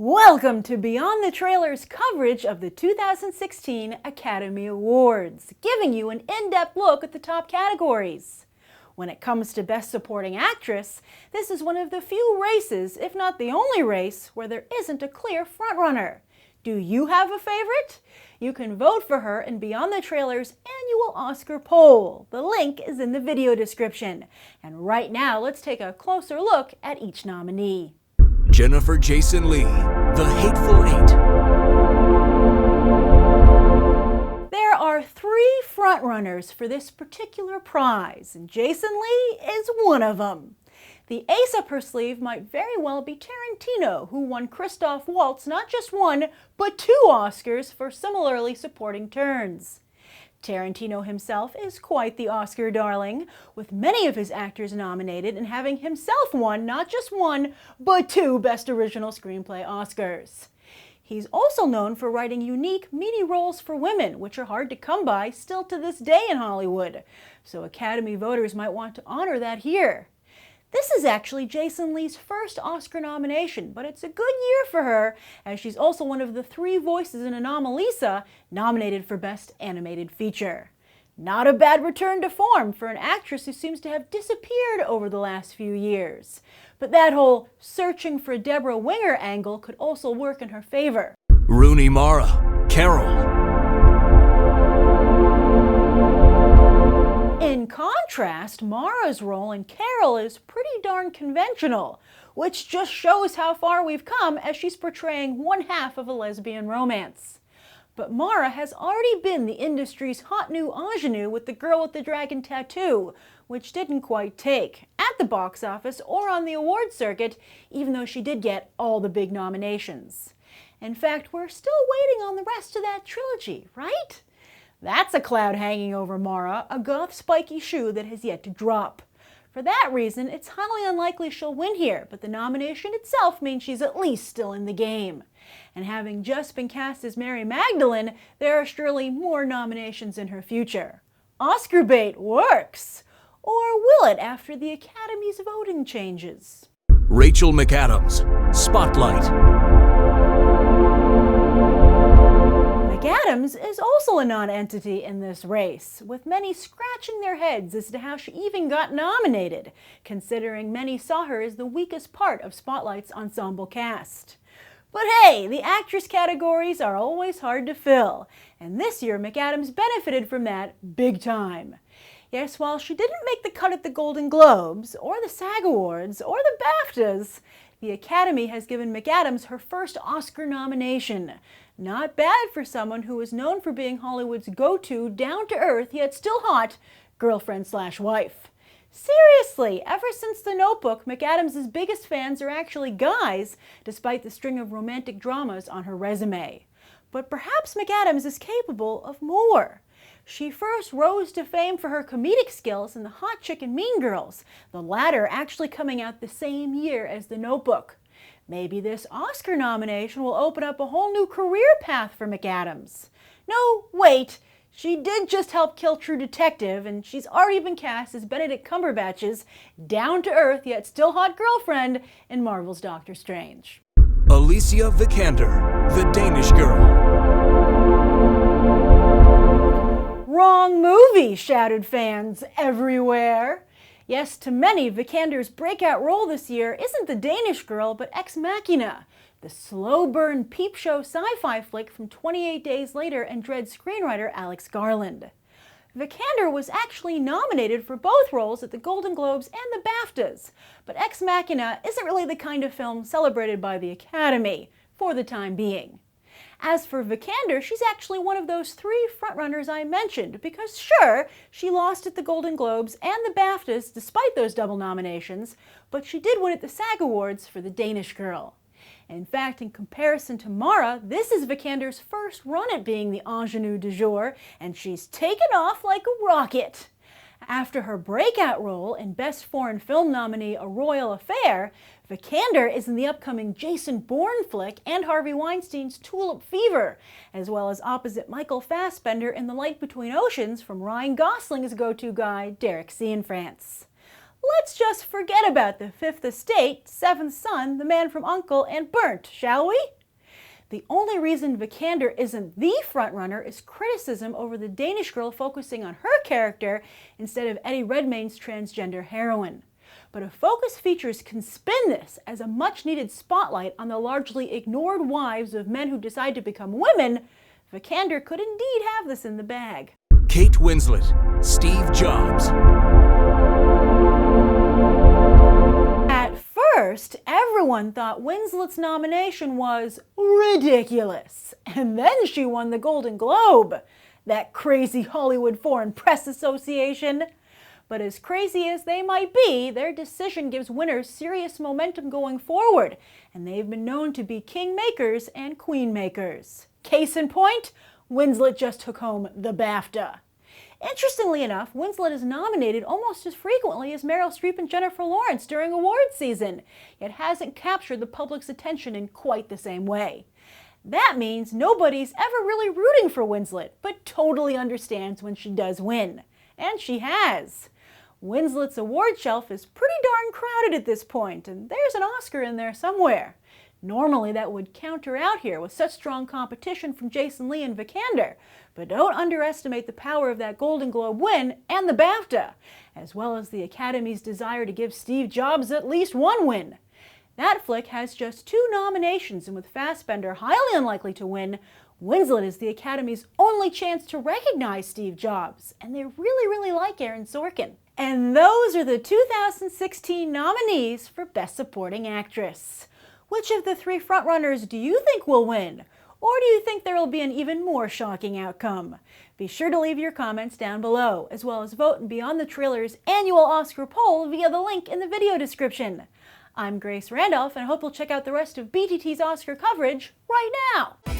Welcome to Beyond the Trailers coverage of the 2016 Academy Awards, giving you an in-depth look at the top categories. When it comes to Best Supporting Actress, this is one of the few races, if not the only race, where there isn't a clear frontrunner. Do you have a favorite? You can vote for her in Beyond the Trailers' annual Oscar poll. The link is in the video description. And right now, let's take a closer look at each nominee. Jennifer Jason Leigh, The Hateful Eight. There are three frontrunners for this particular prize, and Jason Leigh is one of them. The ace up her sleeve might very well be Tarantino, who won Christoph Waltz not just one, but 2 Oscars for similarly supporting turns. Tarantino himself is quite the Oscar darling, with many of his actors nominated and having himself won not just one, but 2 Best Original Screenplay Oscars. He's also known for writing unique, meaty roles for women, which are hard to come by still to this day in Hollywood, so Academy voters might want to honor that here. This is actually Jason Leigh's first Oscar nomination, but it's a good year for her, as she's also one of the 3 voices in Anomalisa nominated for Best Animated Feature. Not a bad return to form for an actress who seems to have disappeared over the last few years. But that whole searching for Deborah Winger angle could also work in her favor. Rooney Mara, Carol. In contrast, Mara's role in Carol is pretty darn conventional, which just shows how far we've come as she's portraying one half of a lesbian romance. But Mara has already been the industry's hot new ingenue with The Girl with the Dragon Tattoo, which didn't quite take at the box office or on the award circuit, even though she did get all the big nominations. In fact, we're still waiting on the rest of that trilogy, right? That's a cloud hanging over Mara, a goth spiky shoe that has yet to drop. For that reason, it's highly unlikely she'll win here, but the nomination itself means she's at least still in the game. And having just been cast as Mary Magdalene, there are surely more nominations in her future. Oscar bait works! Or will it after the Academy's voting changes? Rachel McAdams, Spotlight. McAdams is also a non-entity in this race, with many scratching their heads as to how she even got nominated, considering many saw her as the weakest part of Spotlight's ensemble cast. But hey, the actress categories are always hard to fill, and this year McAdams benefited from that big time. Yes, while she didn't make the cut at the Golden Globes, or the SAG Awards, or the BAFTAs, the Academy has given McAdams her first Oscar nomination. Not bad for someone who is known for being Hollywood's go-to, down-to-earth, yet still hot, girlfriend/wife. Seriously, ever since The Notebook, McAdams' biggest fans are actually guys, despite the string of romantic dramas on her resume. But perhaps McAdams is capable of more. She first rose to fame for her comedic skills in The Hot Chick and Mean Girls, the latter actually coming out the same year as The Notebook. Maybe this Oscar nomination will open up a whole new career path for McAdams. No, wait, she did just help kill True Detective, and she's already been cast as Benedict Cumberbatch's down-to-earth yet still hot girlfriend in Marvel's Doctor Strange. Alicia Vikander, The Danish Girl. Wrong movie, shouted fans everywhere. Yes, to many, Vikander's breakout role this year isn't The Danish Girl, but Ex Machina, the slow-burn peep show sci-fi flick from 28 Days Later and Dredd screenwriter Alex Garland. Vikander was actually nominated for both roles at the Golden Globes and the BAFTAs, but Ex Machina isn't really the kind of film celebrated by the Academy, for the time being. As for Vikander, she's actually one of those 3 frontrunners I mentioned, because sure, she lost at the Golden Globes and the BAFTAs despite those double nominations, but she did win at the SAG Awards for The Danish Girl. In fact, in comparison to Mara, this is Vikander's first run at being the ingenue du jour, and she's taken off like a rocket. After her breakout role in Best Foreign Film nominee A Royal Affair, Vikander is in the upcoming Jason Bourne flick and Harvey Weinstein's Tulip Fever, as well as opposite Michael Fassbender in The Light Between Oceans from Ryan Gosling's go-to guy, Derek Cianfrance. let's just forget about the Fifth Estate, Seventh Son, The Man from U.N.C.L.E., and Burnt, shall we? The only reason Vikander isn't the frontrunner is criticism over the Danish girl focusing on her character instead of Eddie Redmayne's transgender heroine. But if Focus Features can spin this as a much-needed spotlight on the largely ignored wives of men who decide to become women, Vikander could indeed have this in the bag. Kate Winslet, Steve Jobs. At first, everyone thought Winslet's nomination was ridiculous, and then she won the Golden Globe. That crazy Hollywood Foreign Press Association. But as crazy as they might be, their decision gives winners serious momentum going forward, and they've been known to be king makers and queen makers. Case in point, Winslet just took home the BAFTA. Interestingly enough, Winslet is nominated almost as frequently as Meryl Streep and Jennifer Lawrence during awards season, yet hasn't captured the public's attention in quite the same way. That means nobody's ever really rooting for Winslet, but totally understands when she does win. And she has. Winslet's award shelf is pretty darn crowded at this point, and there's an Oscar in there somewhere. Normally that would counter out here with such strong competition from Jason Leigh and Vikander, but don't underestimate the power of that Golden Globe win and the BAFTA, as well as the Academy's desire to give Steve Jobs at least one win. That flick has just 2 nominations, and with Fassbender highly unlikely to win, Winslet is the Academy's only chance to recognize Steve Jobs, and they really like Aaron Sorkin. And those are the 2016 nominees for Best Supporting Actress. Which of the 3 frontrunners do you think will win? Or do you think there will be an even more shocking outcome? Be sure to leave your comments down below, as well as vote in Beyond the Trailer's annual Oscar poll via the link in the video description. I'm Grace Randolph, and I hope you'll check out the rest of BTT's Oscar coverage right now.